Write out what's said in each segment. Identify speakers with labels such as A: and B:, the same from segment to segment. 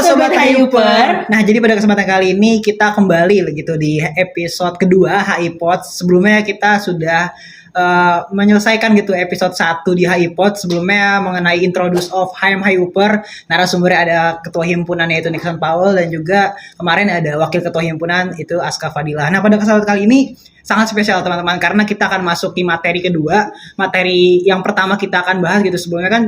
A: Sobat Hayuper. Nah, jadi pada kesempatan kali ini kita kembali gitu di episode kedua HiPod. Sebelumnya kita sudah menyelesaikan gitu episode 1 di HiPod. Sebelumnya mengenai introduce of HM Hayuper. Narasumbernya ada ketua himpunan yaitu Nixon Powell dan juga kemarin ada wakil ketua himpunan itu Aska Fadilah. Nah, pada kesempatan kali ini sangat spesial teman-teman karena kita akan masuk di materi kedua. Materi yang pertama kita akan bahas gitu sebelumnya kan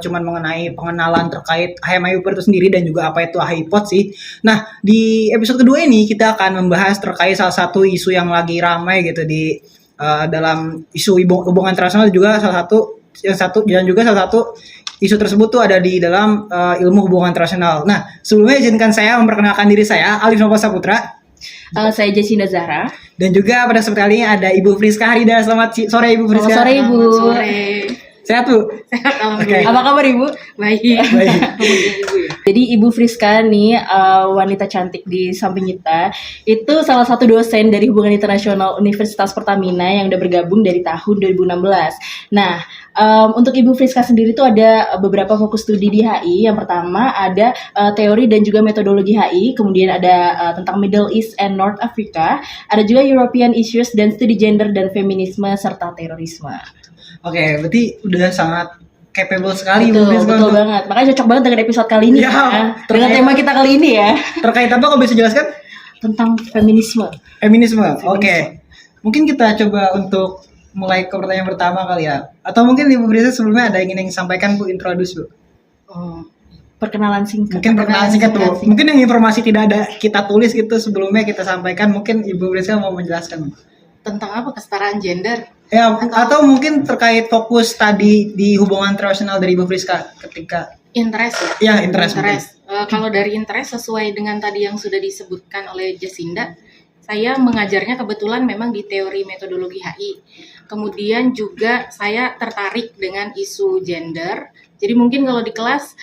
A: cuman mengenai pengenalan terkait HM Hayuper itu sendiri dan juga apa itu HiPod sih. Nah, di episode kedua ini kita akan membahas terkait salah satu isu yang lagi ramai gitu di dalam isu hubungan internasional juga salah satu isu tersebut tuh ada di dalam ilmu hubungan internasional. Nah, sebelumnya izinkan saya memperkenalkan diri saya, Alif Nova Saputra.
B: Saya Jacinda Zahra.
A: Dan juga pada kesempatan kali ini ada Ibu Friska Harida. Selamat sore Ibu Friska.
B: Selamat sore Ibu.
C: Sore.
A: Sehat Bu?
C: Sehat alhamdulillah.
A: Okay.
B: Apa kabar Ibu?
C: Baik.
B: Jadi Ibu Friska nih wanita cantik di samping kita itu salah satu dosen dari Hubungan Internasional Universitas Pertamina yang udah bergabung dari tahun 2016. Nah, untuk Ibu Friska sendiri tuh ada beberapa fokus studi di HI. Yang pertama ada teori dan juga metodologi HI, kemudian ada tentang Middle East and North Africa, ada juga European issues dan studi gender dan feminisme serta terorisme.
A: Oke, berarti udah sangat capable sekali
B: betul,
A: Ibu Friska.
B: Betul banget, makanya cocok banget dengan episode kali ini dengan tema kita kali ini ya.
A: Terkait apa kok bisa jelaskan?
B: Tentang feminisme.
A: Oke. Mungkin kita coba untuk mulai ke pertanyaan pertama kali ya. Atau mungkin Ibu Friska sebelumnya ada yang ingin sampaikan Bu, introduce Bu.
B: Perkenalan singkat.
A: Mungkin perkenalan singkat tuh. Mungkin yang informasi tidak ada kita tulis gitu sebelumnya kita sampaikan. Mungkin Ibu Friska mau menjelaskan.
C: Tentang apa? Kesetaraan gender?
A: Ya, atau mungkin terkait fokus tadi di hubungan internasional dari Ibu Friska ketika
C: interest ya?
A: Ya, interest.
C: Kalau dari interest sesuai dengan tadi yang sudah disebutkan oleh Jacinda, saya mengajarnya kebetulan memang di teori metodologi HI. Kemudian juga saya tertarik dengan isu gender. Jadi mungkin kalau di kelas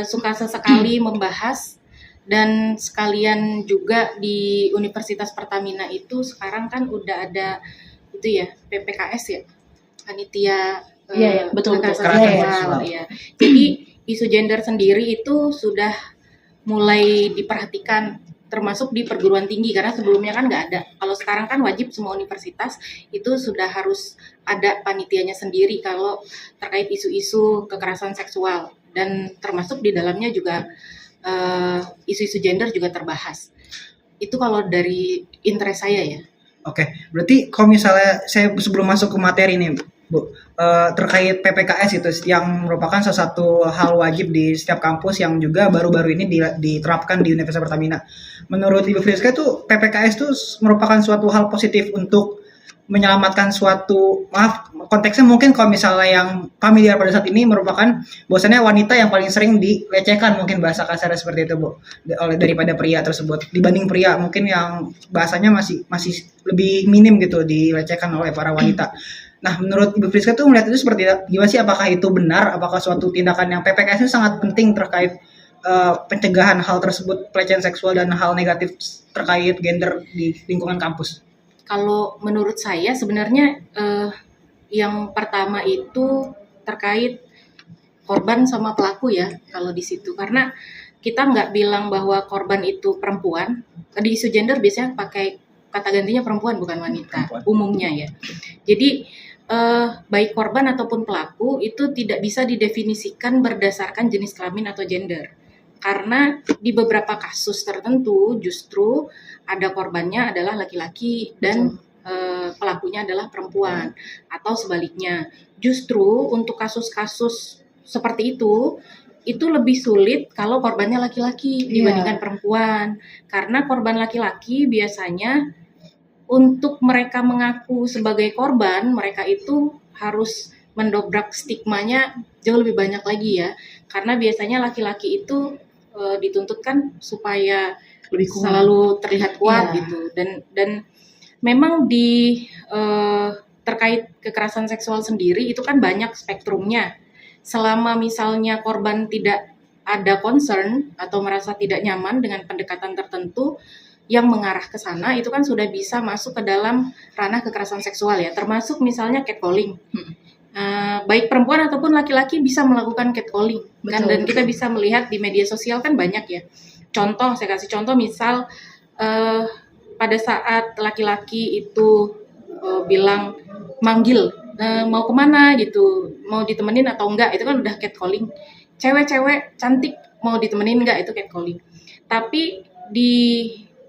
C: suka sesekali membahas. Dan sekalian juga di Universitas Pertamina itu sekarang kan udah ada itu ya PPKS ya, panitia
B: betul.
C: Ya. Jadi isu gender sendiri itu sudah mulai diperhatikan termasuk di perguruan tinggi karena sebelumnya kan nggak ada. Kalau sekarang kan wajib semua universitas itu sudah harus ada panitianya sendiri kalau terkait isu-isu kekerasan seksual dan termasuk di dalamnya juga isu-isu gender juga terbahas. Itu kalau dari interest saya ya.
A: Oke, berarti kalau misalnya saya sebelum masuk ke materi nih Bu, terkait PPKS itu yang merupakan salah satu hal wajib di setiap kampus yang juga baru-baru ini diterapkan di Universitas Pertamina. Menurut Ibu Friska itu PPKS itu merupakan suatu hal positif untuk menyelamatkan suatu, konteksnya mungkin kalau misalnya yang familiar pada saat ini merupakan bahwasannya wanita yang paling sering dilecehkan mungkin bahasa kasarnya seperti itu Bu daripada pria tersebut dibanding pria mungkin yang bahasanya masih lebih minim gitu dilecehkan oleh para wanita. Nah, menurut Ibu Friska tuh melihat itu seperti gimana sih? Apakah itu benar? Apakah suatu tindakan yang PPKS itu sangat penting terkait pencegahan hal tersebut, pelecehan seksual dan hal negatif terkait gender di lingkungan kampus?
C: Kalau menurut saya sebenarnya yang pertama itu terkait korban sama pelaku ya kalau di situ karena kita nggak bilang bahwa korban itu perempuan. Di isu gender biasanya pakai kata gantinya perempuan bukan wanita umumnya ya. Jadi baik korban ataupun pelaku itu tidak bisa didefinisikan berdasarkan jenis kelamin atau gender. Karena di beberapa kasus tertentu justru ada korbannya adalah laki-laki dan pelakunya adalah perempuan atau sebaliknya. Justru untuk kasus-kasus seperti itu lebih sulit kalau korbannya laki-laki dibandingkan perempuan. Karena korban laki-laki biasanya untuk mereka mengaku sebagai korban, mereka itu harus mendobrak stigmanya jauh lebih banyak lagi ya. Karena biasanya laki-laki itu dituntut kan supaya lebih selalu terlihat kuat gitu dan memang di terkait kekerasan seksual sendiri itu kan banyak spektrumnya. Selama misalnya korban tidak ada concern atau merasa tidak nyaman dengan pendekatan tertentu yang mengarah ke sana, itu kan sudah bisa masuk ke dalam ranah kekerasan seksual ya, termasuk misalnya catcalling. baik perempuan ataupun laki-laki bisa melakukan catcalling kan,
B: Betul,
C: dan
B: betul.
C: kita bisa melihat di media sosial kan banyak ya. Contoh, saya kasih contoh, misal pada saat laki-laki itu bilang manggil, mau kemana gitu, mau ditemenin atau enggak, itu kan udah catcalling. Cewek-cewek cantik mau ditemenin enggak, itu catcalling. Tapi di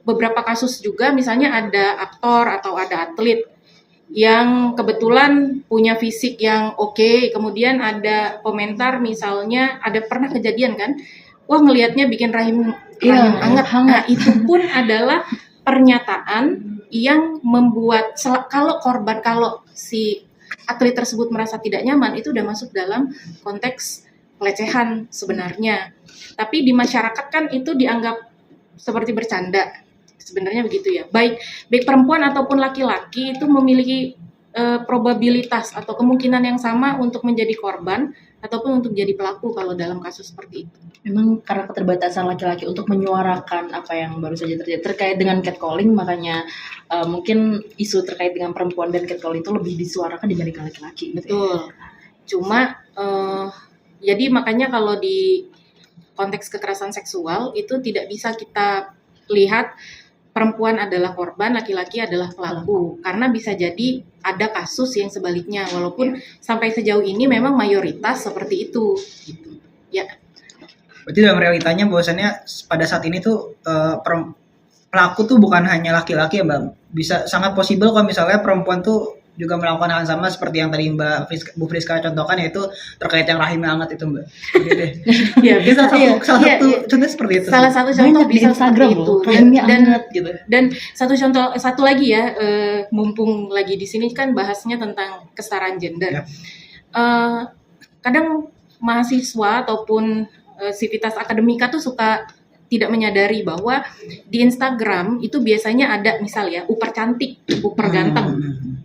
C: beberapa kasus juga misalnya ada aktor atau ada atlet yang kebetulan punya fisik yang oke, kemudian ada komentar misalnya, ada pernah kejadian kan, wah ngelihatnya bikin rahim hangat. Nah, itu pun adalah pernyataan yang membuat kalau si atlet tersebut merasa tidak nyaman, itu udah masuk dalam konteks pelecehan sebenarnya. Tapi di masyarakat kan itu dianggap seperti bercanda. Sebenarnya begitu ya. Baik perempuan ataupun laki-laki itu memiliki probabilitas atau kemungkinan yang sama untuk menjadi korban ataupun untuk jadi pelaku kalau dalam kasus seperti itu.
B: Memang karena keterbatasan laki-laki untuk menyuarakan apa yang baru saja terjadi terkait dengan catcalling, makanya mungkin isu terkait dengan perempuan dan catcalling itu lebih disuarakan dibandingkan laki-laki.
C: Betul. Cuma jadi makanya kalau di konteks kekerasan seksual itu tidak bisa kita lihat perempuan adalah korban, laki-laki adalah pelaku. Karena bisa jadi ada kasus yang sebaliknya, walaupun sampai sejauh ini memang mayoritas seperti itu. Gitu. Ya.
A: Berarti dalam realitanya bahwasannya pada saat ini tuh pelaku tuh bukan hanya laki-laki ya Mbak. Bisa sangat possible kalau misalnya perempuan tuh juga melakukan hal yang sama seperti yang tadi Bu Friska contohkan, yaitu terkait yang rahim hangat itu Mbak.
C: Iya,
A: bisa salah satu contoh seperti itu.
C: Salah satu contoh bisa seperti itu.
B: Gitu.
C: Dan satu lagi ya, mumpung lagi di sini kan bahasnya tentang kesetaraan gender.
A: Ya.
C: Kadang mahasiswa ataupun sivitas akademika tuh suka tidak menyadari bahwa di Instagram itu biasanya ada misal ya uper cantik, uper ganteng.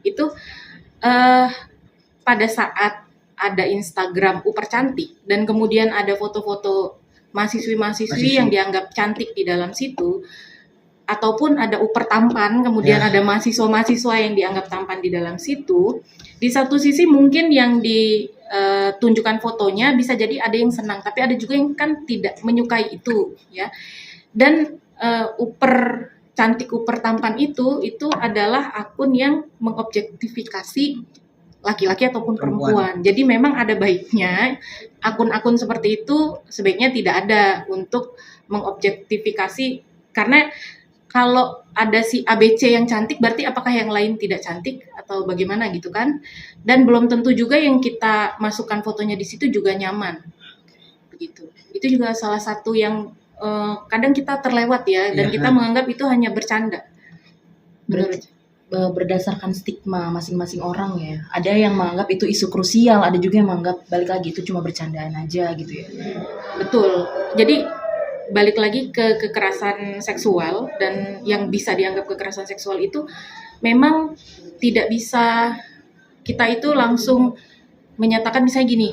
C: Itu pada saat ada Instagram uper cantik dan kemudian ada foto-foto mahasiswi yang dianggap cantik di dalam situ, ataupun ada uper tampan kemudian ada mahasiswa-mahasiswa yang dianggap tampan di dalam situ, di satu sisi mungkin yang ditunjukkan fotonya bisa jadi ada yang senang, tapi ada juga yang kan tidak menyukai itu ya. Dan uper cantik, uper tampan itu adalah akun yang mengobjektifikasi laki-laki ataupun perempuan. Jadi memang ada baiknya akun-akun seperti itu sebaiknya tidak ada untuk mengobjektifikasi, karena kalau ada si ABC yang cantik berarti apakah yang lain tidak cantik atau bagaimana gitu kan? Dan belum tentu juga yang kita masukkan fotonya di situ juga nyaman. Begitu. Itu juga salah satu yang kadang kita terlewat ya, dan kita menganggap itu hanya bercanda.
B: Berdasarkan stigma masing-masing orang ya. Ada yang menganggap itu isu krusial, ada juga yang menganggap balik lagi itu cuma bercandaan aja gitu ya.
C: Betul. Jadi balik lagi ke kekerasan seksual, dan yang bisa dianggap kekerasan seksual itu memang tidak bisa kita itu langsung menyatakan. Misalnya gini,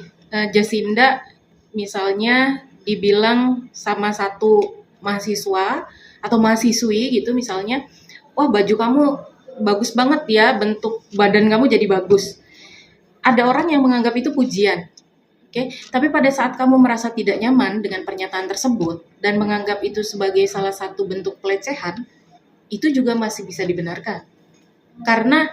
C: Jacinda misalnya dibilang sama satu mahasiswa atau mahasiswi gitu misalnya, wah baju kamu bagus banget ya, bentuk badan kamu jadi bagus. Ada orang yang menganggap itu pujian. Oke, tapi pada saat kamu merasa tidak nyaman dengan pernyataan tersebut dan menganggap itu sebagai salah satu bentuk pelecehan, itu juga masih bisa dibenarkan. Karena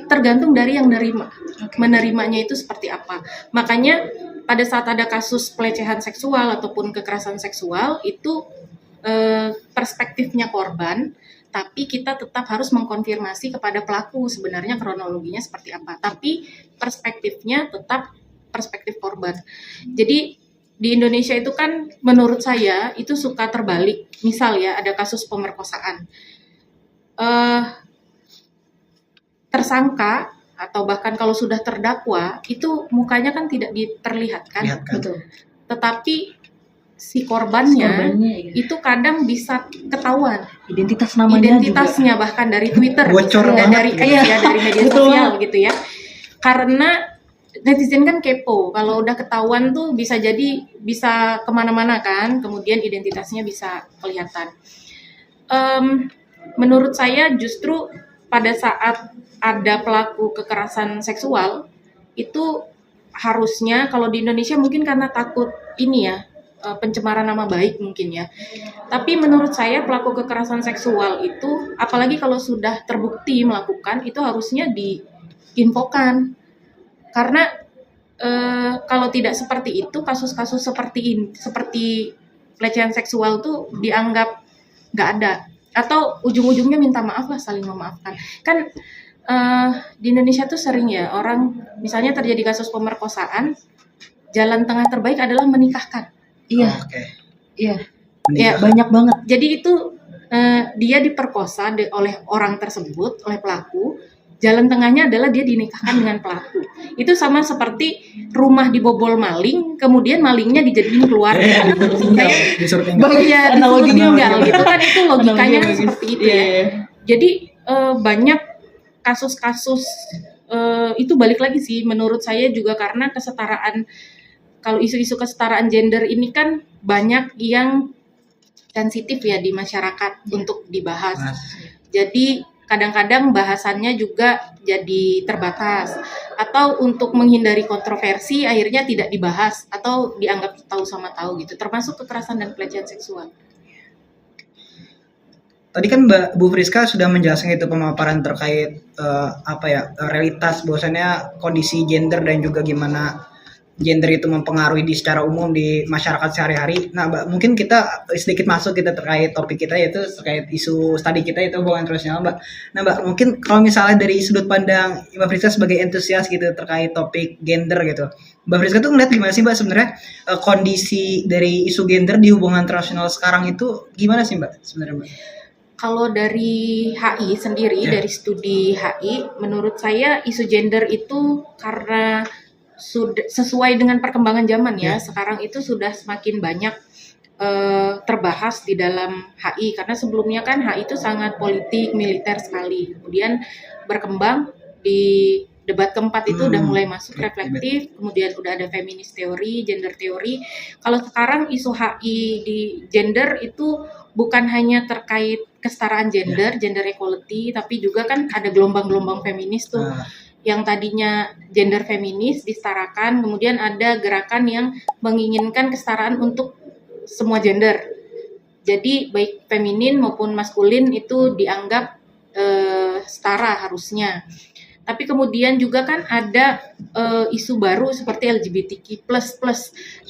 C: tergantung dari yang nerima. Menerimanya itu seperti apa. Makanya pada saat ada kasus pelecehan seksual ataupun kekerasan seksual, itu perspektifnya korban, tapi kita tetap harus mengkonfirmasi kepada pelaku sebenarnya kronologinya seperti apa. Tapi perspektifnya tetap perspektif korban. Jadi di Indonesia itu kan menurut saya itu suka terbalik. Misal ya ada kasus pemerkosaan. Tersangka atau bahkan kalau sudah terdakwa itu mukanya kan tidak diperlihatkan.
B: Betul.
C: Tetapi si korbannya itu kadang bisa ketahuan identitasnya juga. Bahkan dari Twitter,
A: bocor
C: dari dari media sosial gitu ya. Karena netizen kan kepo, kalau udah ketahuan tuh bisa kemana-mana kan, kemudian identitasnya bisa kelihatan. Menurut saya justru pada saat ada pelaku kekerasan seksual itu harusnya kalau di Indonesia mungkin karena takut ini ya, pencemaran nama baik mungkin ya. Tapi menurut saya pelaku kekerasan seksual itu apalagi kalau sudah terbukti melakukan itu harusnya diinfokan. Karena kalau tidak seperti itu kasus-kasus seperti pelecehan seksual tuh dianggap nggak ada atau ujung-ujungnya minta maaf lah, saling memaafkan. Kan di Indonesia tuh sering ya orang misalnya terjadi kasus pemerkosaan, jalan tengah terbaik adalah menikahkan.
B: Iya,
A: Oke.
B: iya,
C: Ya,
B: banyak banget.
C: jadi itu dia diperkosa oleh orang tersebut, oleh pelaku. Jalan tengahnya adalah dia dinikahkan dengan pelaku. Itu sama seperti rumah dibobol maling, kemudian malingnya dijadiin keluarga. Kayak
A: Disuruh tinggal.
C: ya disuruh tinggal gitu kan, itu logikanya
B: Analoginya bagus.
C: seperti itu ya.
B: Iya.
C: Jadi banyak kasus-kasus itu balik lagi sih menurut saya juga karena kesetaraan. Kalau isu-isu kesetaraan gender ini kan banyak yang sensitif ya di masyarakat untuk dibahas. Jadi kadang-kadang bahasannya juga jadi terbatas atau untuk menghindari kontroversi akhirnya tidak dibahas atau dianggap tahu sama tahu gitu, termasuk kekerasan dan pelecehan seksual.
A: Tadi kan Mbak Bu Friska sudah menjelaskan itu pemaparan terkait realitas bahwasannya kondisi gender dan juga gimana gender itu mempengaruhi di secara umum di masyarakat sehari-hari. Nah, Mbak, mungkin kita sedikit masuk kita terkait topik kita yaitu terkait isu studi kita itu hubungan internasional, Mbak. Nah, Mbak, mungkin kalau misalnya dari sudut pandang Mbak Friska sebagai entusias gitu terkait topik gender gitu. Mbak Friska tuh ngeliat gimana sih, Mbak, sebenarnya kondisi dari isu gender di hubungan internasional sekarang itu gimana sih, Mbak, sebenarnya, Mbak?
C: Kalau dari HI sendiri, dari studi HI, menurut saya isu gender itu karena sudah sesuai dengan perkembangan zaman ya. Sekarang itu sudah semakin banyak terbahas di dalam HI karena sebelumnya kan HI itu sangat politik, militer sekali. Kemudian berkembang di debat keempat itu udah mulai masuk reflektif, kemudian udah ada feminis teori, gender teori. Kalau sekarang isu HI di gender itu bukan hanya terkait kesetaraan gender, gender equality, tapi juga kan ada gelombang-gelombang feminis tuh. Yang tadinya gender feminis disetarakan, kemudian ada gerakan yang menginginkan kesetaraan untuk semua gender. Jadi baik feminin maupun maskulin itu dianggap setara harusnya. Tapi kemudian juga kan ada isu baru seperti LGBTQ++,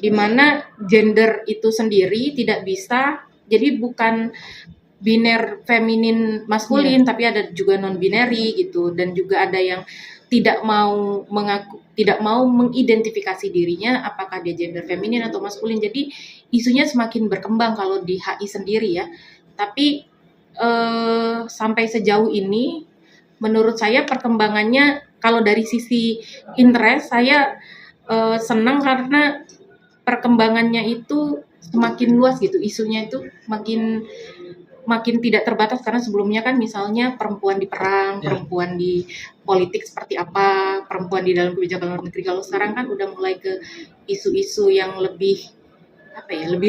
C: di mana gender itu sendiri tidak bisa, jadi bukan biner feminin maskulin, tapi ada juga non binary gitu, dan juga ada yang tidak mau mengidentifikasi dirinya apakah dia gender feminin atau maskulin. Jadi isunya semakin berkembang kalau di HI sendiri ya. Tapi sampai sejauh ini menurut saya perkembangannya kalau dari sisi interest saya senang karena perkembangannya itu semakin luas gitu, isunya itu makin tidak terbatas karena sebelumnya kan misalnya perempuan di perang, perempuan di politik seperti apa, perempuan di dalam kebijakan luar negeri. Kalau sekarang kan udah mulai ke isu-isu yang lebih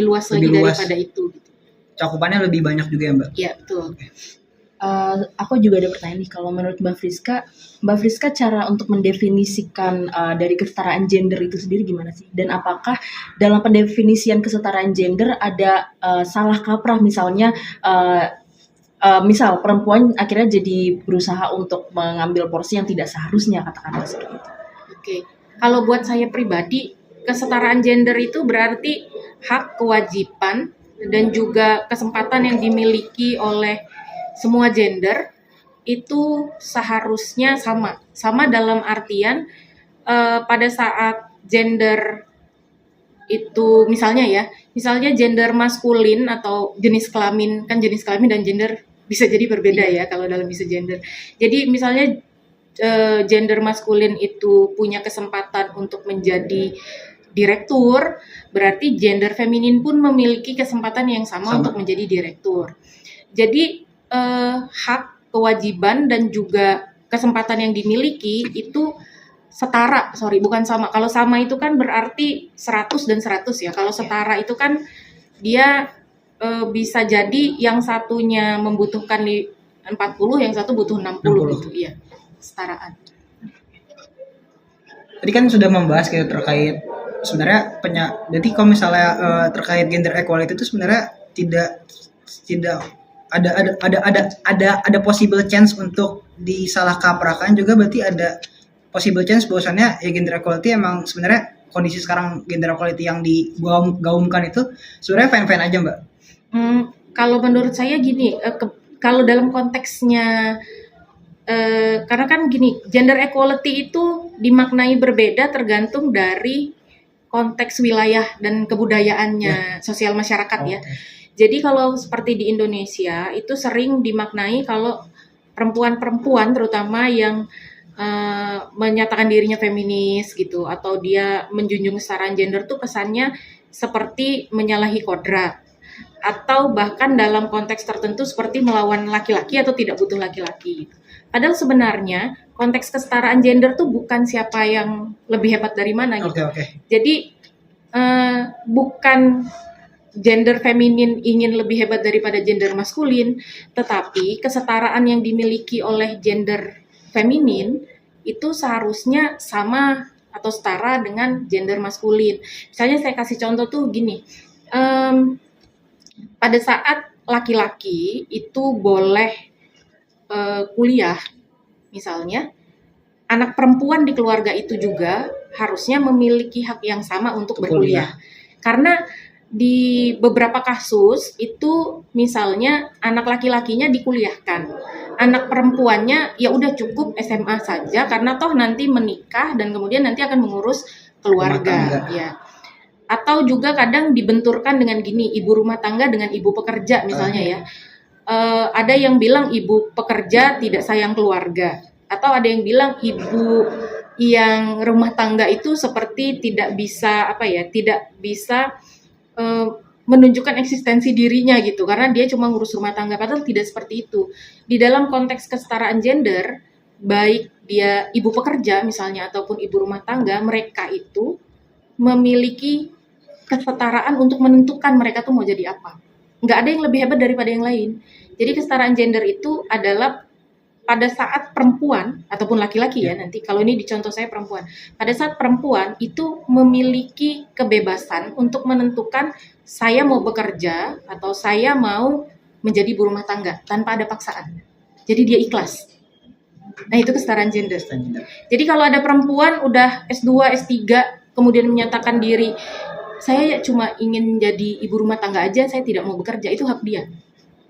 C: luas lagi daripada itu gitu.
A: Cakupannya lebih banyak juga ya, Mbak?
C: Iya, betul.
B: Aku juga ada pertanyaan nih, kalau menurut Mbak Friska cara untuk mendefinisikan dari kesetaraan gender itu sendiri gimana sih? Dan apakah dalam pendefinisian kesetaraan gender ada salah kaprah, misalnya misal perempuan akhirnya jadi berusaha untuk mengambil porsi yang tidak seharusnya, katakanlah seperti itu.
C: Oke, kalau buat saya pribadi kesetaraan gender itu berarti hak, kewajiban, dan juga kesempatan yang dimiliki oleh semua gender itu seharusnya sama dalam artian pada saat gender itu misalnya gender maskulin atau jenis kelamin dan gender bisa jadi berbeda ya kalau dalam isu gender. Jadi misalnya gender maskulin itu punya kesempatan untuk menjadi direktur, berarti gender feminin pun memiliki kesempatan yang sama untuk menjadi direktur. Jadi hak, kewajiban, dan juga kesempatan yang dimiliki itu setara, bukan sama. Kalau sama itu kan berarti 100 dan 100 ya. Kalau setara itu kan dia bisa jadi yang satunya membutuhkan 40, yang satu butuh 60 gitu. Iya, kesetaraan.
A: tadi kan sudah membahas gitu terkait sebenarnya jadi kalau misalnya terkait gender equality itu sebenarnya tidak ada possible chance untuk disalah kaprahkan, juga berarti ada possible chance bahwasannya ya gender equality emang sebenarnya kondisi sekarang gender equality yang digaungkan itu sebenarnya fine-fine aja, Mbak.
C: Kalau menurut saya gini, kalau dalam konteksnya karena kan gini, gender equality itu dimaknai berbeda tergantung dari konteks wilayah dan kebudayaannya sosial masyarakat ya. Jadi kalau seperti di Indonesia itu sering dimaknai kalau perempuan-perempuan terutama yang menyatakan dirinya feminis gitu atau dia menjunjung kesetaraan gender tuh kesannya seperti menyalahi kodrat atau bahkan dalam konteks tertentu seperti melawan laki-laki atau tidak butuh laki-laki. Padahal sebenarnya konteks kesetaraan gender tuh bukan siapa yang lebih hebat dari mana gitu. Jadi bukan gender feminin ingin lebih hebat daripada gender maskulin, tetapi kesetaraan yang dimiliki oleh gender feminin itu seharusnya sama atau setara dengan gender maskulin. Misalnya saya kasih contoh tuh gini, pada saat laki-laki itu boleh kuliah, misalnya, anak perempuan di keluarga itu juga harusnya memiliki hak yang sama untuk berkuliah. Karena di beberapa kasus itu misalnya anak laki-lakinya dikuliahkan, anak perempuannya ya udah cukup SMA saja karena toh nanti menikah dan kemudian nanti akan mengurus keluarga, ya. Atau juga kadang dibenturkan dengan gini, ibu rumah tangga dengan ibu pekerja misalnya ya. Ada yang bilang ibu pekerja tidak sayang keluarga, atau ada yang bilang ibu yang rumah tangga itu seperti tidak bisa menunjukkan eksistensi dirinya gitu karena dia cuma ngurus rumah tangga, padahal tidak seperti itu. Di dalam konteks kesetaraan gender, baik dia ibu pekerja misalnya ataupun ibu rumah tangga, mereka itu memiliki kesetaraan untuk menentukan mereka tuh mau jadi apa. Nggak ada yang lebih hebat daripada yang lain. Jadi kesetaraan gender itu adalah pada saat perempuan ataupun laki-laki ya nanti, kalau ini di contoh saya perempuan, pada saat perempuan itu memiliki kebebasan untuk menentukan saya mau bekerja atau saya mau menjadi ibu rumah tangga tanpa ada paksaan. Jadi dia ikhlas. Nah itu kesetaraan gender. Jadi kalau ada perempuan udah S2, S3 kemudian menyatakan diri saya cuma ingin jadi ibu rumah tangga aja, saya tidak mau bekerja, itu hak dia.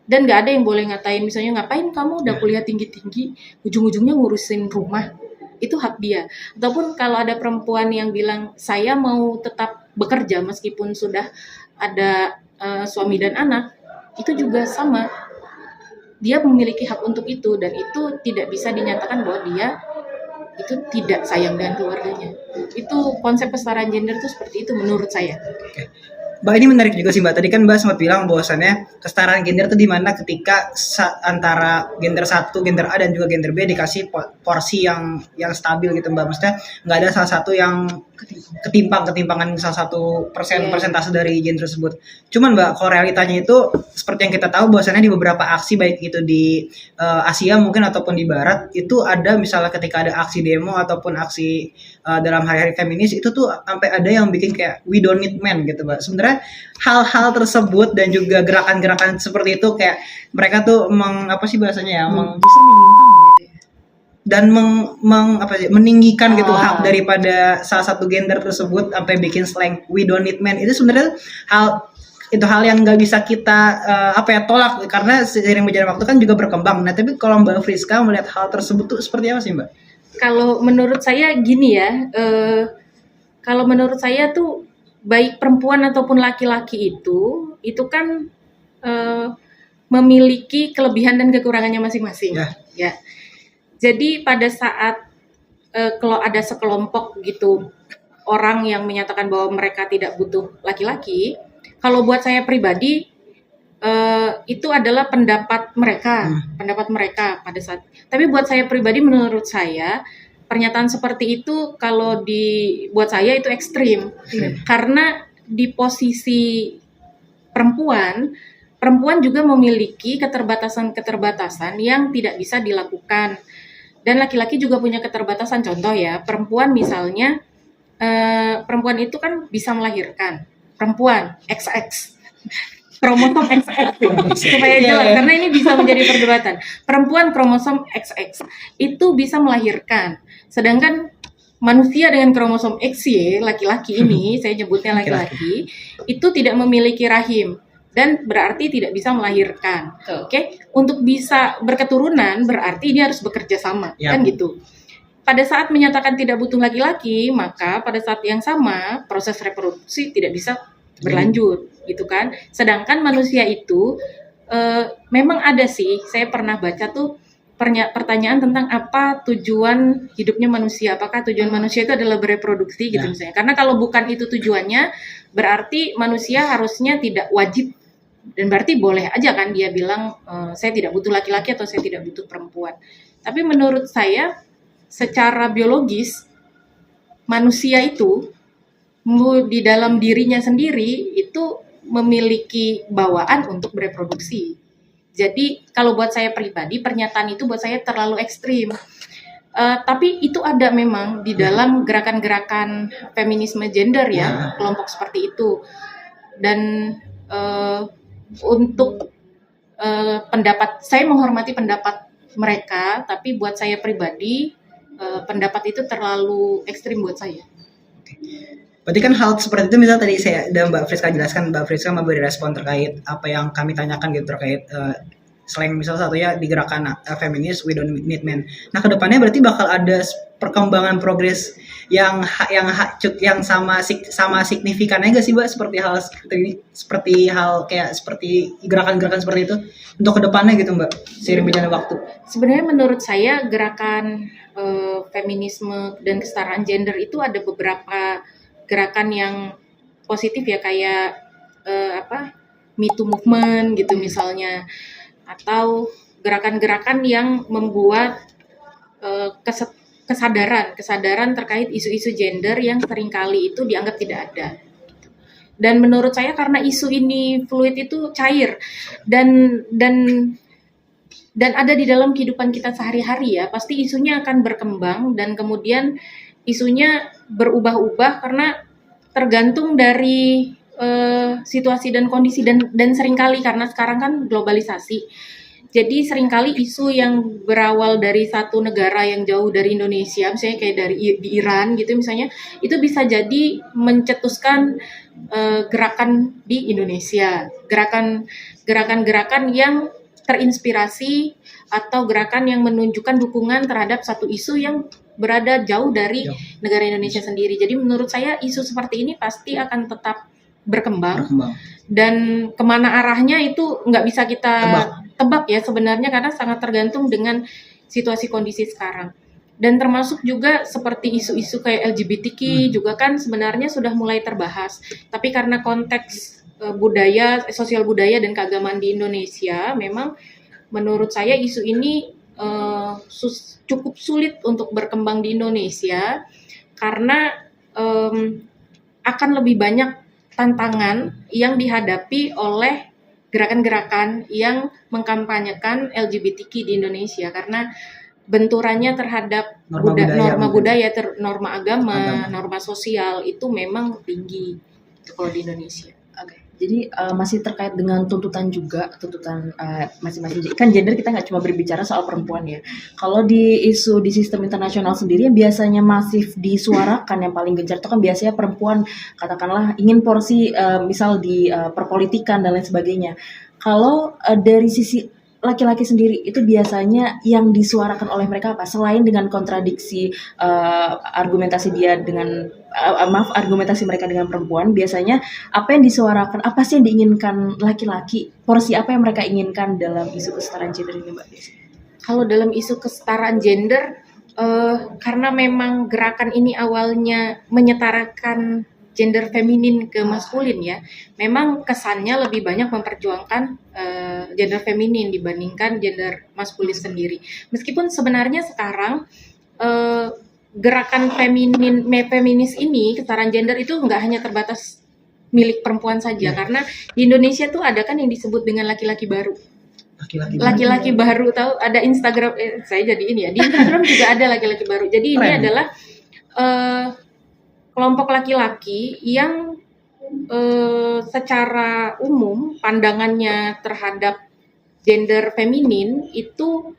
C: Dan nggak ada yang boleh ngatain misalnya ngapain kamu udah kuliah tinggi-tinggi ujung-ujungnya ngurusin rumah, itu hak dia. Ataupun kalau ada perempuan yang bilang saya mau tetap bekerja meskipun sudah ada suami dan anak, itu juga sama, dia memiliki hak untuk itu dan itu tidak bisa dinyatakan bahwa dia itu tidak sayang dengan keluarganya. Itu konsep kesetaraan gender itu seperti itu menurut saya.
A: Mbak, ini menarik juga sih Mbak. Tadi kan Mbak sempat bilang bahwasannya kesetaraan gender itu di mana ketika antara gender satu, gender A dan juga gender B dikasih porsi yang stabil gitu Mbak. Maksudnya nggak ada salah satu yang ketimpangan salah satu persentase dari gender tersebut. Cuman Mbak, kalau realitanya itu seperti yang kita tahu bahwasannya di beberapa aksi baik itu di Asia mungkin ataupun di Barat itu ada misalnya ketika ada aksi demo ataupun aksi dalam hari-hari feminis itu tuh sampai ada yang bikin kayak we don't need men gitu Mbak. Sebenarnya hal-hal tersebut dan juga gerakan-gerakan seperti itu kayak mereka tuh meninggikan gitu hak daripada salah satu gender tersebut sampai bikin slang we don't need men. Itu sebenarnya hal yang nggak bisa kita tolak karena seiring berjalan waktu kan juga berkembang. Nah tapi kalau Mbak Friska melihat hal tersebut tuh seperti apa sih Mbak?
C: Kalau menurut saya gini ya, kalau menurut saya tuh baik perempuan ataupun laki-laki itu kan memiliki kelebihan dan kekurangannya masing-masing. Ya. Jadi pada saat kalau ada sekelompok gitu orang yang menyatakan bahwa mereka tidak butuh laki-laki, kalau buat saya pribadi itu adalah pendapat mereka pada saat. Tapi buat saya pribadi, menurut saya pernyataan seperti itu kalau buat saya itu ekstrim. Karena di posisi perempuan juga memiliki keterbatasan yang tidak bisa dilakukan. Dan laki-laki juga punya keterbatasan. Contoh ya, perempuan misalnya, perempuan itu kan bisa melahirkan. Perempuan, XX. Kromosom XX supaya
A: Iya,
C: jelas,
A: iya.
C: karena ini bisa menjadi perdebatan. Perempuan kromosom XX itu bisa melahirkan. Sedangkan manusia dengan kromosom XY, laki-laki ini, saya nyebutnya laki-laki, itu tidak memiliki rahim. Dan berarti tidak bisa melahirkan.
B: Betul.
C: Oke, untuk bisa berketurunan berarti dia harus bekerja sama,
A: Ya.
C: kan gitu. Pada saat menyatakan tidak butuh laki-laki, maka pada saat yang sama proses reproduksi tidak bisa berlanjut, gitu kan. Sedangkan manusia itu memang ada sih, saya pernah baca tuh pertanyaan tentang apa tujuan hidupnya manusia. Apakah tujuan manusia itu adalah bereproduksi gitu
A: Ya.
C: misalnya. Karena kalau bukan itu tujuannya, berarti manusia harusnya tidak wajib. Dan berarti boleh aja kan dia bilang saya tidak butuh laki-laki atau saya tidak butuh perempuan. Tapi menurut saya secara biologis manusia itu di dalam dirinya sendiri itu memiliki bawaan untuk bereproduksi. Jadi kalau buat saya pribadi pernyataan itu buat saya terlalu ekstrim. Tapi itu ada memang di dalam gerakan-gerakan feminisme gender ya, kelompok seperti itu. Dan untuk pendapat, saya menghormati pendapat mereka, tapi buat saya pribadi pendapat itu terlalu ekstrim buat saya.
A: Berarti kan hal seperti itu misalnya tadi saya dan Mbak Friska jelaskan, Mbak Friska memberi respon terkait apa yang kami tanyakan gitu terkait selain misal satunya di gerakan feminis we don't need men. Nah kedepannya berarti bakal ada perkembangan progres yang sama signifikannya nggak sih Mbak seperti hal seperti ini, seperti gerakan-gerakan seperti itu untuk kedepannya gitu Mbak seiring berjalannya waktu.
C: Sebenarnya menurut saya gerakan feminisme dan kesetaraan gender itu ada beberapa gerakan yang positif ya, kayak Me Too movement gitu misalnya, atau gerakan-gerakan yang membuat kesadaran terkait isu-isu gender yang seringkali itu dianggap tidak ada. Dan menurut saya karena isu ini fluid, itu cair dan ada di dalam kehidupan kita sehari-hari ya, pasti isunya akan berkembang dan kemudian isunya berubah-ubah karena tergantung dari situasi dan kondisi dan seringkali karena sekarang kan globalisasi. Jadi seringkali isu yang berawal dari satu negara yang jauh dari Indonesia, misalnya kayak di Iran gitu misalnya, itu bisa jadi mencetuskan gerakan di Indonesia, gerakan-gerakan yang terinspirasi atau gerakan yang menunjukkan dukungan terhadap satu isu yang berada jauh dari negara Indonesia sendiri. Jadi menurut saya isu seperti ini pasti akan tetap berkembang. Dan kemana arahnya itu nggak bisa kita tebak ya sebenarnya, karena sangat tergantung dengan situasi kondisi sekarang. Dan termasuk juga seperti isu-isu kayak LGBTQ juga kan sebenarnya sudah mulai terbahas. Tapi karena konteks sosial budaya dan keagamaan di Indonesia, memang menurut saya isu ini cukup sulit untuk berkembang di Indonesia karena akan lebih banyak tantangan yang dihadapi oleh gerakan-gerakan yang mengkampanyekan LGBTQ di Indonesia, karena benturannya terhadap norma budaya, norma agama, norma sosial itu memang tinggi kalau di Indonesia.
B: Oke, jadi masih terkait dengan tuntutan masing-masing. Kan gender kita nggak cuma berbicara soal perempuan ya. Kalau di isu di sistem internasional sendiri yang biasanya masif disuarakan yang paling gencar itu kan biasanya perempuan, katakanlah ingin porsi misal di perpolitikan dan lain sebagainya. Kalau dari sisi laki-laki sendiri itu biasanya yang disuarakan oleh mereka apa? Selain dengan kontradiksi argumentasi mereka dengan perempuan, biasanya apa yang disuarakan, apa sih yang diinginkan laki-laki? Porsi apa yang mereka inginkan dalam isu kesetaraan gender ini, Mbak Desi?
C: Kalau dalam isu kesetaraan gender, karena memang gerakan ini awalnya menyetarakan gender feminin ke maskulin ya, memang kesannya lebih banyak memperjuangkan gender feminin dibandingkan gender maskulin sendiri. Meskipun sebenarnya sekarang gerakan feminis ini, kesetaraan gender itu nggak hanya terbatas milik perempuan saja, karena di Indonesia tuh ada kan yang disebut dengan laki-laki baru. laki-laki baru. Tahu ada Instagram, saya jadi ini ya, di Instagram juga ada laki-laki baru. Jadi ini adalah kelompok laki-laki yang secara umum pandangannya terhadap gender feminin itu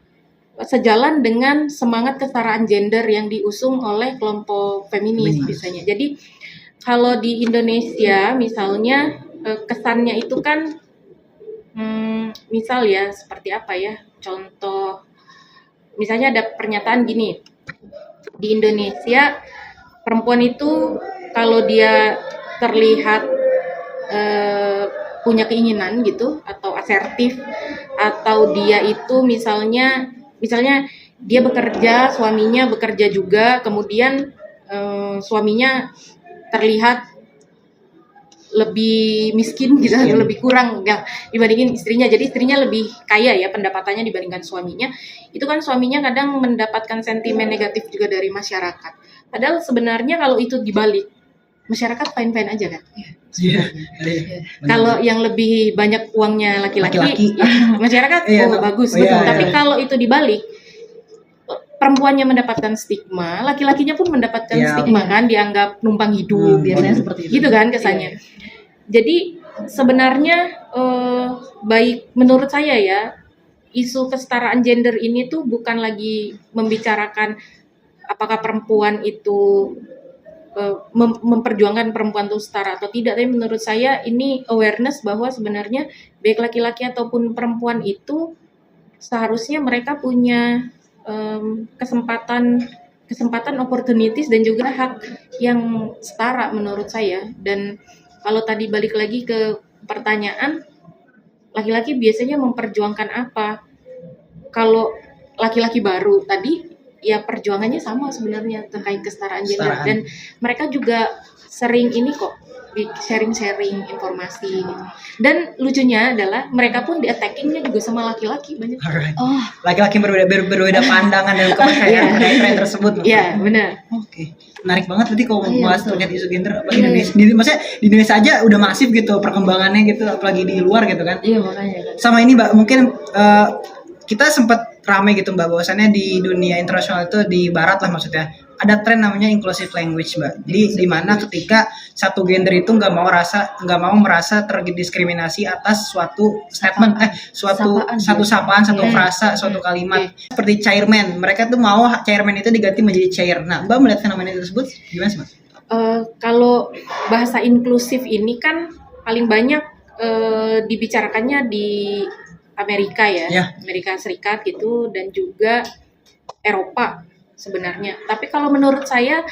C: sejalan dengan semangat kesetaraan gender yang diusung oleh kelompok feminis biasanya. Jadi kalau di Indonesia misalnya kesannya itu kan misal ya seperti apa ya, contoh misalnya ada pernyataan gini, di Indonesia perempuan itu kalau dia terlihat punya keinginan gitu atau asertif, atau dia itu misalnya dia bekerja, suaminya bekerja juga, kemudian suaminya terlihat lebih miskin gitu, lebih kurang ya dibandingin istrinya. Jadi istrinya lebih kaya ya pendapatannya dibandingkan suaminya. Itu kan suaminya kadang mendapatkan sentimen negatif juga dari masyarakat. Padahal sebenarnya kalau itu dibalik, masyarakat fine-fine aja kan.
A: Iya.
C: Kalau yang lebih banyak uangnya laki-laki. Ya, masyarakat bagus betul. Tapi kalau itu dibalik, perempuannya mendapatkan stigma, laki-lakinya pun mendapatkan stigma kan, dianggap numpang hidup.
B: Biasanya seperti itu.
C: Gitu kan kesannya. Jadi sebenarnya baik menurut saya ya, isu kesetaraan gender ini tuh bukan lagi membicarakan apakah perempuan itu memperjuangkan perempuan itu setara atau tidak, tapi menurut saya ini awareness bahwa sebenarnya baik laki-laki ataupun perempuan itu seharusnya mereka punya kesempatan opportunities dan juga hak yang setara menurut saya. Dan kalau tadi balik lagi ke pertanyaan, laki-laki biasanya memperjuangkan apa? Kalau laki-laki baru tadi ya perjuangannya sama sebenarnya terkait kesetaraan gender, dan mereka juga sering ini kok sharing-sharing informasi gitu. Dan lucunya adalah mereka pun di attackingnya juga sama laki-laki banyak.
A: Laki-laki berbeda pandangan dan kepercayaan terkait tren tersebut.
C: Iya benar.
A: Oke, menarik banget berarti kalau membahas terkait isu gender apalagi Indonesia. Maksudnya di Indonesia aja udah masif gitu perkembangannya gitu, apalagi di luar gitu kan.
B: Iya makanya kan.
A: Sama ini Mbak, mungkin kita sempat ramai gitu Mbak, bahwasannya di dunia internasional itu di barat lah maksudnya ada tren namanya inclusive language Mbak. Jadi di mana ketika satu gender itu nggak mau merasa terdiskriminasi atas suatu statement, satu sapaan, satu frasa, suatu kalimat. Seperti chairman, mereka tuh mau chairman itu diganti menjadi chair. Nah Mbak melihat fenomena tersebut gimana sih Mbak?
C: Kalau bahasa inklusif ini kan paling banyak dibicarakannya di Amerika ya, Amerika Serikat gitu, dan juga Eropa sebenarnya. Tapi kalau menurut saya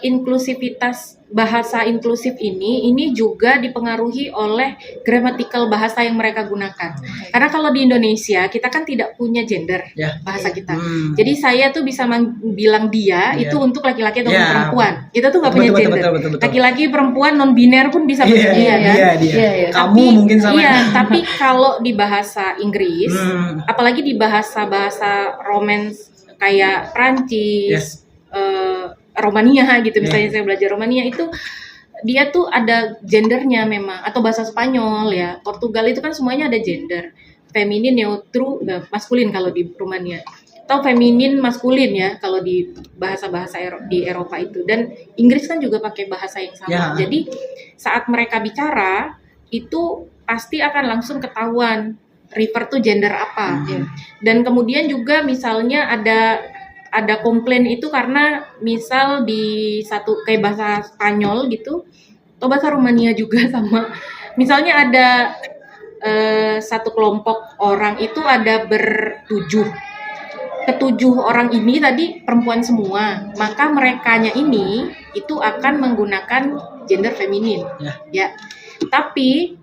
C: inklusivitas bahasa inklusif ini juga dipengaruhi oleh grammatical bahasa yang mereka gunakan. Karena kalau di Indonesia kita kan tidak punya gender bahasa kita. Jadi saya tuh bisa bilang dia itu untuk laki-laki atau perempuan. Kita tuh nggak punya gender. Betul. Laki-laki, perempuan, non biner pun bisa punya dia kan.
A: Kamu mungkin sama.
C: Tapi kalau di bahasa Inggris, apalagi di bahasa romance kayak Prancis, Romania gitu, misalnya saya belajar Romania itu dia tuh ada gendernya memang, atau bahasa Spanyol ya, Portugal itu kan semuanya ada gender, feminin, neutru, maskulin kalau di Romania, atau feminin, maskulin ya kalau di bahasa-bahasa di Eropa itu. Dan Inggris kan juga pakai bahasa yang sama. Jadi saat mereka bicara itu pasti akan langsung ketahuan refer to gender apa. Dan kemudian juga misalnya ada komplain itu karena misal di satu kayak bahasa Spanyol gitu atau bahasa Rumania juga sama. Misalnya ada satu kelompok orang itu ada bertujuh. Ketujuh orang ini tadi perempuan semua. Maka merekanya ini itu akan menggunakan gender feminin. Ya. Tapi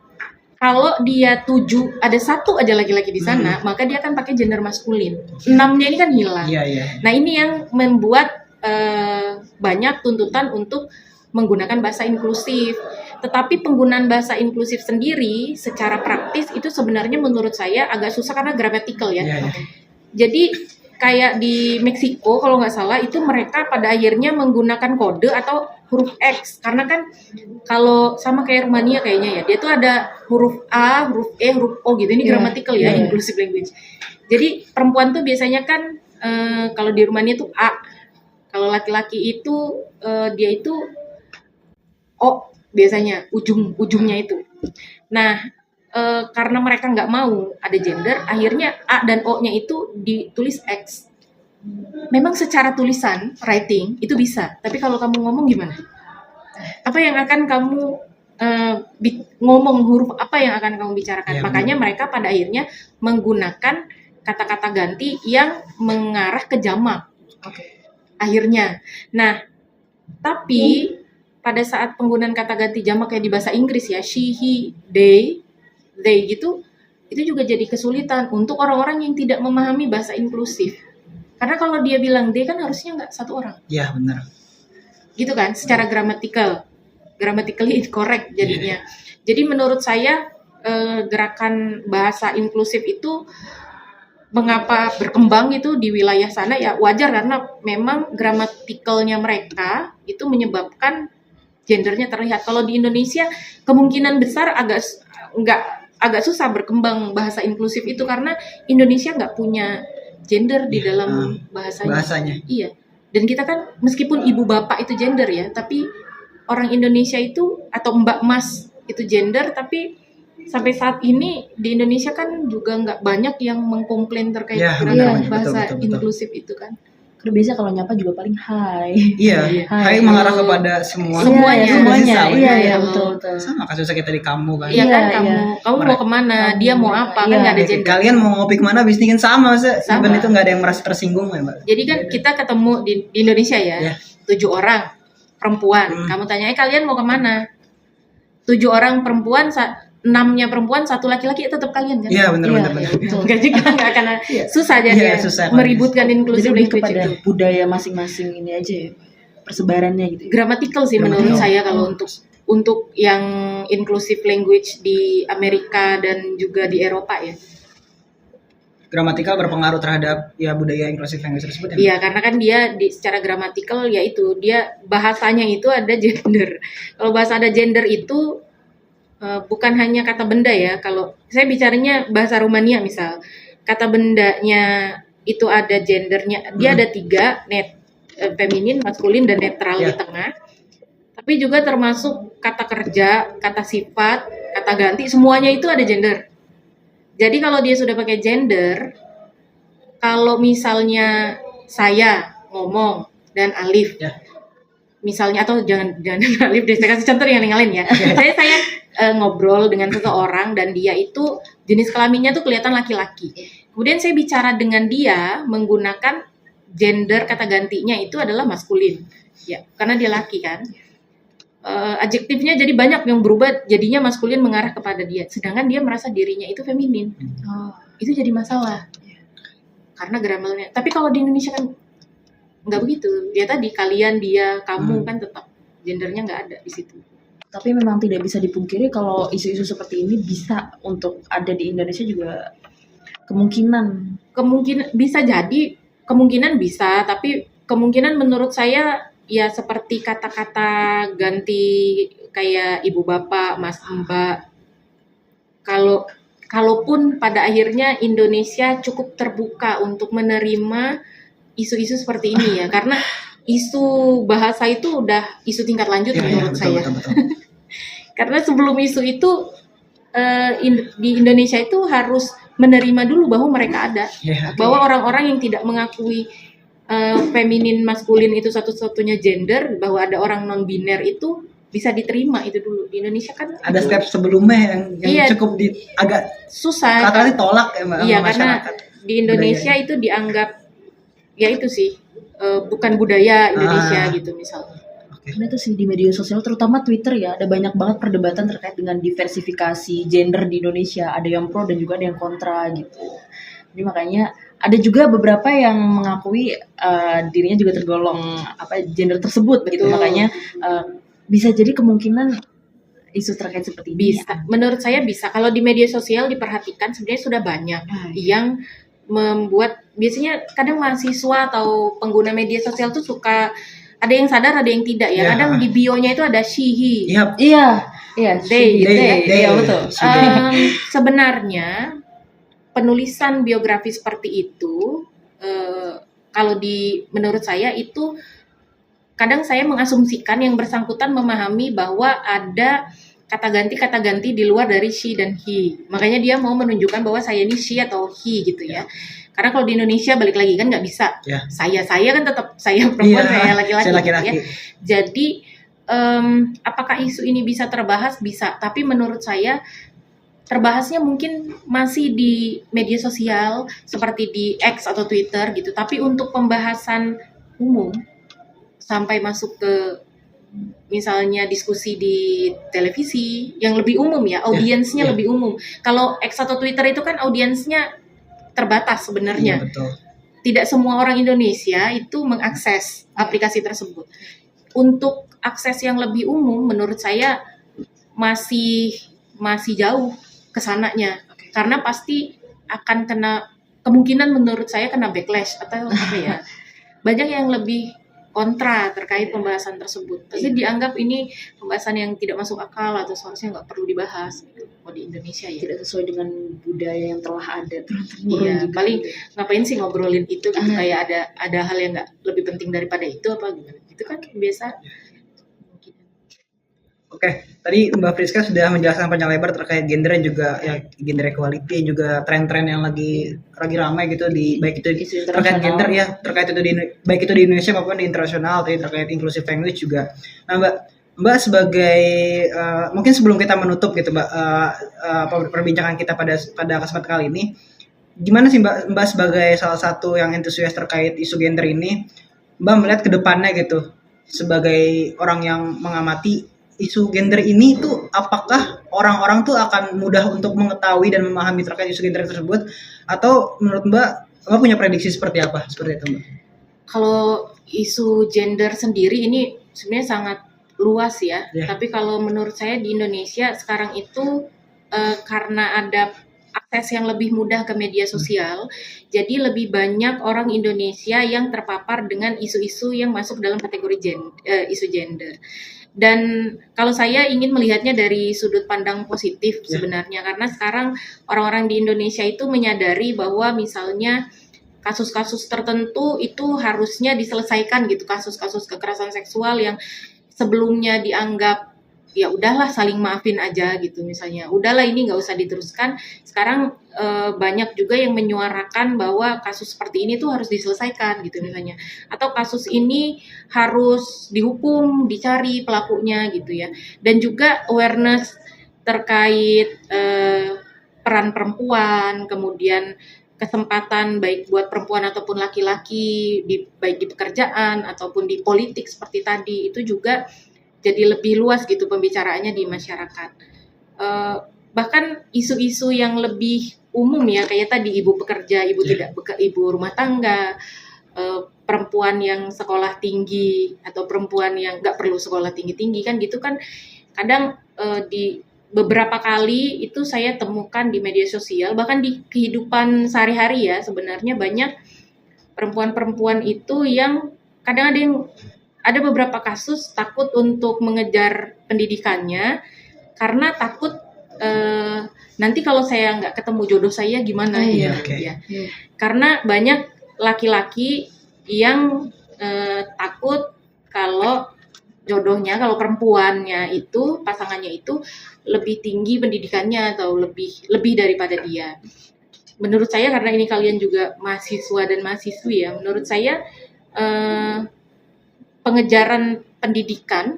C: kalau dia 7, ada satu aja laki-laki di sana, maka dia akan pakai gender maskulin. 6-nya ini kan hilang. Nah ini yang membuat banyak tuntutan untuk menggunakan bahasa inklusif. Tetapi penggunaan bahasa inklusif sendiri secara praktis itu sebenarnya menurut saya agak susah karena gramatikal ya. Jadi kayak di Meksiko kalau nggak salah itu mereka pada akhirnya menggunakan kode atau huruf X karena kan kalau sama kayak Rumania kayaknya ya dia tuh ada huruf A, huruf E, huruf O gitu ini grammatical ya inclusive language. Jadi perempuan tuh biasanya kan kalau di Rumania tuh A, kalau laki-laki itu dia itu O biasanya ujungnya itu. Nah karena mereka nggak mau ada gender, akhirnya A dan O-nya itu ditulis X. Memang secara tulisan, writing, itu bisa. Tapi kalau kamu ngomong gimana? Apa yang akan kamu ngomong, huruf apa yang akan kamu bicarakan?
A: Ya,
C: makanya mereka pada akhirnya menggunakan kata-kata ganti yang mengarah ke jamak. Akhirnya. Nah, tapi pada saat penggunaan kata ganti jamak kayak di bahasa Inggris ya, she, he, they gitu, itu juga jadi kesulitan untuk orang-orang yang tidak memahami bahasa inklusif. Karena kalau dia bilang they kan harusnya nggak satu orang.
A: Iya benar.
C: Gitu kan, secara grammatically incorrect jadinya. Jadi menurut saya gerakan bahasa inklusif itu mengapa berkembang itu di wilayah sana ya wajar karena memang gramaticalnya mereka itu menyebabkan gendernya terlihat. Kalau di Indonesia kemungkinan besar agak susah berkembang bahasa inklusif itu karena Indonesia nggak punya gender di dalam bahasanya. Iya. Dan kita kan meskipun ibu bapak itu gender ya, tapi orang Indonesia itu atau mbak mas itu gender, tapi sampai saat ini di Indonesia kan juga nggak banyak yang mengkomplain terkait bahasa betul. Inklusif itu kan.
B: Karena biasa kalau nyapa juga paling hai.
A: Iya, hai mengarah kepada semuanya.
B: Iya, betul.
A: Sama kasusnya kita di kamu kan.
C: Iya kan kamu mau kemana, dia mau apa, kan nggak ada gender.
A: Kalian mau ngopi kemana, bisnikin sama. Even itu nggak ada yang merasa tersinggung ya Mbak.
C: Jadi kan kita ketemu di Indonesia ya, 7 orang perempuan. Kamu tanya, kalian mau kemana? 7 orang perempuan, 6-nya perempuan, 1 laki-laki, tetap kalian kan?
A: Iya benar.
C: Jadi kita nggak akan susah jadi meributkan inklusif
B: language kepada budaya masing-masing ini aja ya, persebarannya gitu.
C: Grammatical sih menurut saya kalau untuk yang inklusif language di Amerika dan juga di Eropa ya.
A: Gramatikal berpengaruh terhadap ya budaya inklusif language tersebut ya?
C: Iya, karena kan dia secara gramatikal yaitu dia bahasanya itu ada gender. Kalau bahasa ada gender itu bukan hanya kata benda ya. Kalau saya bicaranya bahasa Rumania misal, kata bendanya itu ada gendernya. Dia ada 3, feminin, maskulin, dan netral di tengah. Tapi juga termasuk kata kerja, kata sifat, kata ganti, semuanya itu ada gender. Jadi kalau dia sudah pakai gender, kalau misalnya saya ngomong dan Alif, misalnya atau jangan Alif deh, saya kasih contoh yang lain ya. Saya ngobrol dengan seseorang dan dia itu jenis kelaminnya tuh kelihatan laki-laki. Kemudian saya bicara dengan dia menggunakan gender kata gantinya itu adalah maskulin, ya, karena dia laki kan. Adjektifnya jadi banyak yang berubah, jadinya maskulin mengarah kepada dia, sedangkan dia merasa dirinya itu feminin. Itu jadi masalah karena grammarnya. Tapi kalau di Indonesia kan nggak begitu. Dia tadi kalian, dia, kamu kan tetap gendernya nggak ada di situ.
B: Tapi memang tidak bisa dipungkiri kalau isu-isu seperti ini bisa untuk ada di Indonesia juga kemungkinan
C: bisa jadi, kemungkinan bisa, tapi kemungkinan menurut saya ya seperti kata-kata ganti kayak ibu bapak, mas mbak. Kalaupun pada akhirnya Indonesia cukup terbuka untuk menerima isu-isu seperti ini ya, karena isu bahasa itu udah isu tingkat lanjut menurut saya. Betul. Karena sebelum isu itu di Indonesia itu harus menerima dulu bahwa mereka ada, bahwa orang-orang yang tidak mengakui feminin maskulin itu satu-satunya gender, bahwa ada orang non biner itu bisa diterima itu dulu. Di Indonesia kan
A: ada step sebelumnya yang cukup agak
C: susah.
A: Kata-kata ditolak ya Mbak.
C: Iya, karena di Indonesia itu dianggap ya itu sih bukan budaya Indonesia gitu misalnya.
B: Karena itu sih di media sosial terutama Twitter ya ada banyak banget perdebatan terkait dengan diversifikasi gender di Indonesia, ada yang pro dan juga ada yang kontra gitu. Jadi makanya ada juga beberapa yang mengakui dirinya juga tergolong gender tersebut begitu. Makanya bisa jadi kemungkinan isu terkait seperti ini.
C: Bisa. Menurut saya bisa. Kalau di media sosial diperhatikan sebenarnya sudah banyak yang membuat biasanya kadang mahasiswa atau pengguna media sosial tuh suka ada yang sadar ada yang tidak ya.
A: Ya.
C: Kadang di bio-nya itu ada she he.
A: Iya.
B: Iya, iya,
C: They.
B: gitu ya.
A: They.
B: Iya betul.
A: She, they.
C: Sebenarnya penulisan biografi seperti itu kalau menurut saya itu kadang saya mengasumsikan yang bersangkutan memahami bahwa ada kata ganti di luar dari she dan he. Makanya dia mau menunjukkan bahwa saya ini she atau he gitu ya. Karena kalau di Indonesia balik lagi kan nggak bisa.
A: Ya.
C: Saya kan tetap saya perempuan, saya laki-laki.
A: Saya laki-laki.
C: Gitu ya. Jadi apakah isu ini bisa terbahas? Bisa. Tapi menurut saya terbahasnya mungkin masih di media sosial seperti di X atau Twitter gitu. Tapi untuk pembahasan umum sampai masuk ke misalnya diskusi di televisi yang lebih umum ya, audiensnya lebih umum. Kalau X atau Twitter itu kan audiensnya terbatas sebenarnya.
A: Iya, betul.
C: Tidak semua orang Indonesia itu mengakses aplikasi tersebut. Untuk akses yang lebih umum menurut saya masih jauh kesananya. Karena pasti akan kena, kemungkinan menurut saya kena backlash atau apa ya. Banyak yang lebih kontra terkait pembahasan tersebut. Tapi dianggap ini pembahasan yang tidak masuk akal atau seharusnya nggak perlu dibahas gitu. Kalau di Indonesia ya.
B: Tidak sesuai dengan budaya yang telah ada.
C: Iya, paling ngapain sih ngobrolin itu gitu, kayak ada hal yang nggak lebih penting daripada itu apa gimana? Itu kan biasa.
A: Oke, tadi Mbak Friska sudah menjelaskan panjang lebar terkait gender dan juga ya gender equality, juga tren-tren yang lagi ramai gitu di baik itu
B: Isu
A: terkait
B: internasional.
A: gender ya, terkait itu baik itu di Indonesia maupun di internasional, tadi terkait inclusive language juga. Nah, Mbak sebagai mungkin sebelum kita menutup gitu Mbak perbincangan kita pada kesempatan kali ini, gimana sih Mbak sebagai salah satu yang entusias terkait isu gender ini, Mbak melihat ke depannya gitu sebagai orang yang mengamati isu gender ini tuh, apakah orang-orang tuh akan mudah untuk mengetahui dan memahami terkait isu gender tersebut, atau menurut Mbak punya prediksi seperti apa seperti itu Mbak?
C: Kalau isu gender sendiri ini sebenarnya sangat luas ya. Tapi kalau menurut saya di Indonesia sekarang itu karena ada akses yang lebih mudah ke media sosial, jadi lebih banyak orang Indonesia yang terpapar dengan isu-isu yang masuk dalam kategori isu gender. Dan kalau saya ingin melihatnya dari sudut pandang positif sebenarnya, karena sekarang orang-orang di Indonesia itu menyadari bahwa misalnya kasus-kasus tertentu itu harusnya diselesaikan gitu, kasus-kasus kekerasan seksual yang sebelumnya dianggap ya udahlah saling maafin aja gitu, misalnya udahlah ini nggak usah diteruskan. Sekarang banyak juga yang menyuarakan bahwa kasus seperti ini tuh harus diselesaikan gitu misalnya, atau kasus ini harus dihukum, dicari pelakunya gitu ya. Dan juga awareness terkait peran perempuan, kemudian kesempatan baik buat perempuan ataupun laki-laki baik di pekerjaan ataupun di politik seperti tadi, itu juga jadi lebih luas gitu pembicaraannya di masyarakat. Bahkan isu-isu yang lebih umum ya, kayak tadi ibu pekerja, ibu rumah tangga, perempuan yang sekolah tinggi atau perempuan yang nggak perlu sekolah tinggi-tinggi kan gitu kan, kadang di beberapa kali itu saya temukan di media sosial, bahkan di kehidupan sehari-hari ya, sebenarnya banyak perempuan-perempuan itu yang kadang ada beberapa kasus takut untuk mengejar pendidikannya karena takut nanti kalau saya nggak ketemu jodoh saya gimana ya. Karena banyak laki-laki yang takut kalau jodohnya, kalau perempuannya itu, pasangannya itu lebih tinggi pendidikannya atau lebih daripada dia. Menurut saya, karena ini kalian juga mahasiswa dan mahasiswi ya, menurut saya pengejaran pendidikan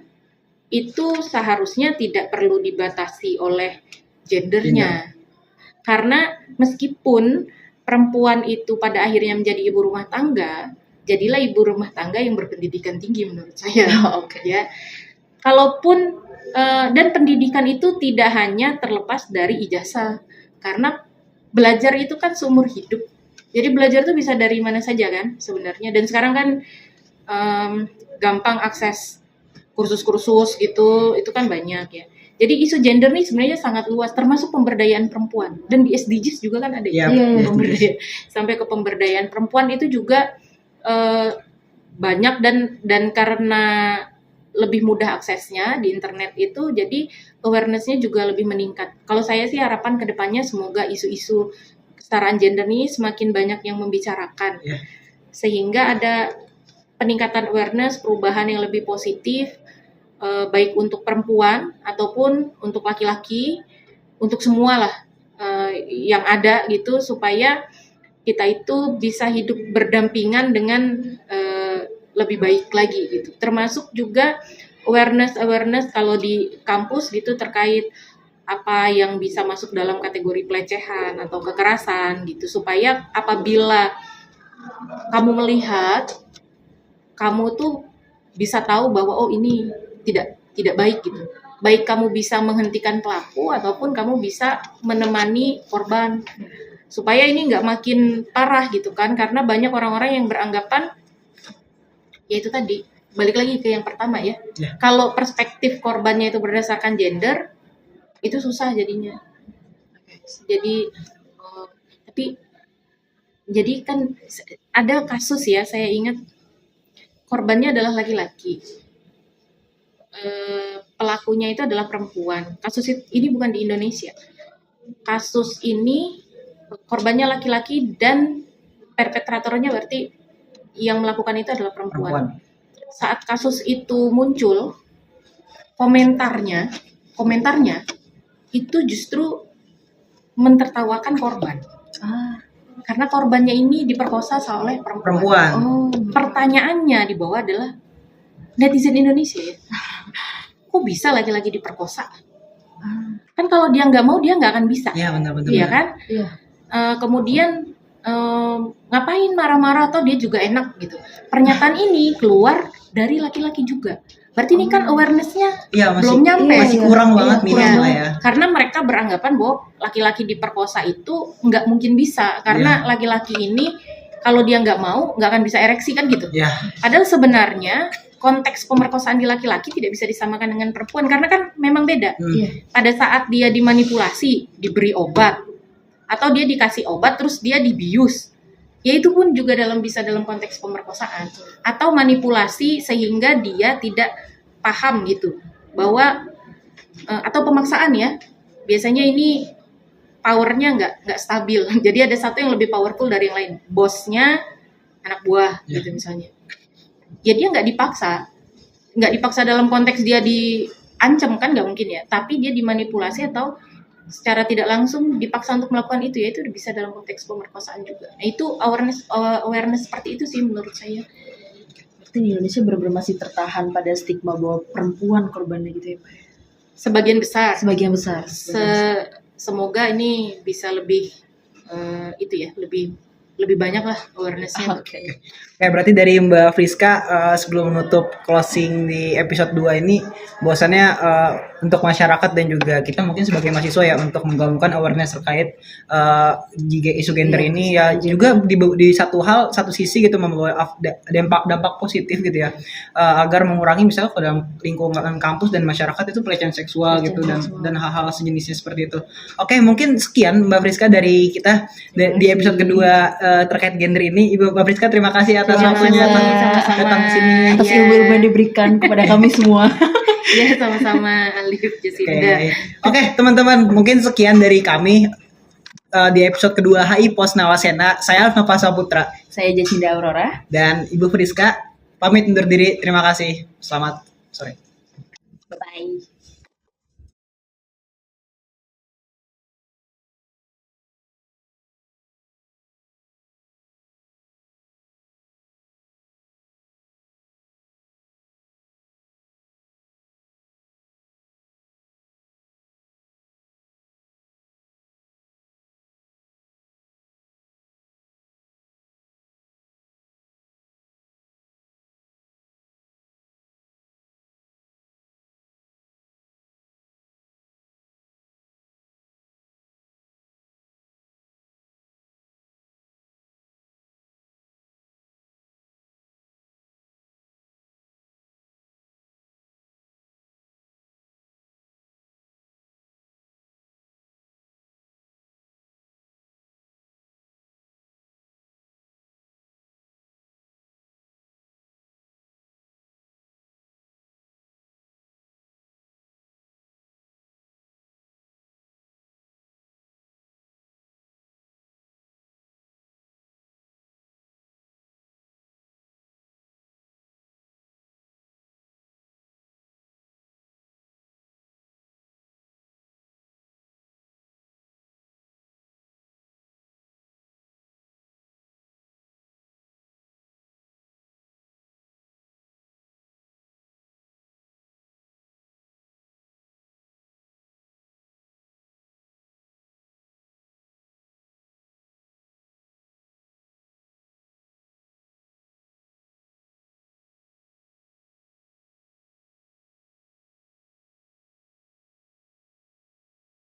C: itu seharusnya tidak perlu dibatasi oleh gendernya. Karena meskipun perempuan itu pada akhirnya menjadi ibu rumah tangga, jadilah ibu rumah tangga yang berpendidikan tinggi menurut saya. Ya. Kalaupun dan pendidikan itu tidak hanya terlepas dari ijazah, karena belajar itu kan seumur hidup. Jadi belajar itu bisa dari mana saja kan sebenarnya. Dan sekarang kan gampang akses kursus-kursus gitu, itu kan banyak ya. Jadi isu gender nih sebenarnya sangat luas, termasuk pemberdayaan perempuan. Dan di SDGs juga kan ada
A: Iya,
B: Iya.
C: pemberdayaan. Sampai ke pemberdayaan perempuan itu juga banyak dan karena lebih mudah aksesnya di internet itu, jadi awareness-nya juga lebih meningkat. Kalau saya sih harapan kedepannya semoga isu-isu kesetaraan gender ini semakin banyak yang membicarakan,
A: Iya.
C: sehingga ada peningkatan awareness, perubahan yang lebih positif, baik untuk perempuan ataupun untuk laki-laki, untuk semua lah yang ada gitu, supaya kita itu bisa hidup berdampingan dengan lebih baik lagi gitu. Termasuk juga awareness kalau di kampus gitu terkait apa yang bisa masuk dalam kategori pelecehan atau kekerasan gitu, supaya apabila kamu melihat, kamu tuh bisa tahu bahwa oh ini tidak baik gitu. Baik kamu bisa menghentikan pelaku ataupun kamu bisa menemani korban, supaya ini nggak makin parah gitu kan, karena banyak orang-orang yang beranggapan ya itu tadi, balik lagi ke yang pertama ya.
A: Ya.
C: Kalau perspektif korbannya itu berdasarkan gender, itu susah jadinya. Jadi tapi jadi kan ada kasus ya, saya ingat korbannya adalah laki-laki, pelakunya itu adalah perempuan. Kasus ini bukan di Indonesia. Kasus ini korbannya laki-laki dan perpetratornya berarti yang melakukan itu adalah perempuan. Saat kasus itu muncul, komentarnya itu justru mentertawakan korban. Karena korbannya ini diperkosa oleh perempuan.
B: Oh,
C: Pertanyaannya di bawah adalah netizen Indonesia ya. Kok bisa laki-laki diperkosa? Kan kalau dia nggak mau, dia nggak akan bisa.
A: Iya, benar-benar.
C: Iya kan?
B: iya.
C: Kemudian ngapain marah-marah atau dia juga enak gitu. Pernyataan ini keluar dari laki-laki juga. Berarti ini kan awareness-nya
A: Iya,
C: belum nyampe.
A: masih kurang banget
C: Kurang
A: minimal
C: banget.
A: ya.
C: Karena mereka beranggapan bahwa laki-laki diperkosa itu nggak mungkin bisa. Karena laki-laki ini kalau dia nggak mau, nggak akan bisa ereksi kan gitu.
A: Ya,
C: Padahal sebenarnya konteks pemerkosaan di laki-laki tidak bisa disamakan dengan perempuan. Karena kan memang beda.
B: Iya.
C: Pada saat dia dimanipulasi, diberi obat, atau dia dikasih obat terus dia dibius, ya itu pun juga bisa dalam konteks pemerkosaan atau manipulasi sehingga dia tidak paham gitu bahwa atau pemaksaan ya, biasanya ini powernya nggak stabil. Jadi ada satu yang lebih powerful dari yang lain, bosnya anak buah gitu misalnya. Ya dia nggak dipaksa dalam konteks dia diancam kan, nggak mungkin ya, tapi dia dimanipulasi atau secara tidak langsung dipaksa untuk melakukan itu, ya itu bisa dalam konteks pemerkosaan juga. Nah, itu awareness seperti itu sih menurut saya.
B: Berarti di Indonesia benar-benar masih tertahan pada stigma bahwa perempuan korbannya gitu ya, Pak?
C: Sebagian besar.
B: Sebagian besar.
C: Semoga ini bisa lebih itu ya, lebih banyak lah awareness-nya.
B: Oke.
A: Oke, berarti dari Mbak Friska sebelum menutup closing di episode 2 ini, bahwasannya untuk masyarakat dan juga kita mungkin sebagai mahasiswa ya untuk menggaungkan awareness terkait isu gender ini ya juga di satu sisi gitu membawa dampak positif gitu ya, agar mengurangi misalnya ke dalam lingkungan kampus dan masyarakat itu pelecehan seksual gitu dan hal-hal sejenisnya seperti itu. Oke, mungkin sekian Mbak Friska dari kita di episode kedua terkait gender ini. Ibu Mbak Friska, terima kasih atas waktunya datang ke sini.
B: Atas ilmu-ilmu yang diberikan kepada kami semua.
C: Ya, sama-sama Alif, Jacinda.
A: Oke, teman-teman, mungkin sekian dari kami di episode kedua HI Pos Nawasena. Saya Alif Nova Saputra.
B: Saya Jacinda Aurora.
A: Dan Ibu Friska pamit undur diri. Terima kasih. Selamat sore.
B: Bye-bye.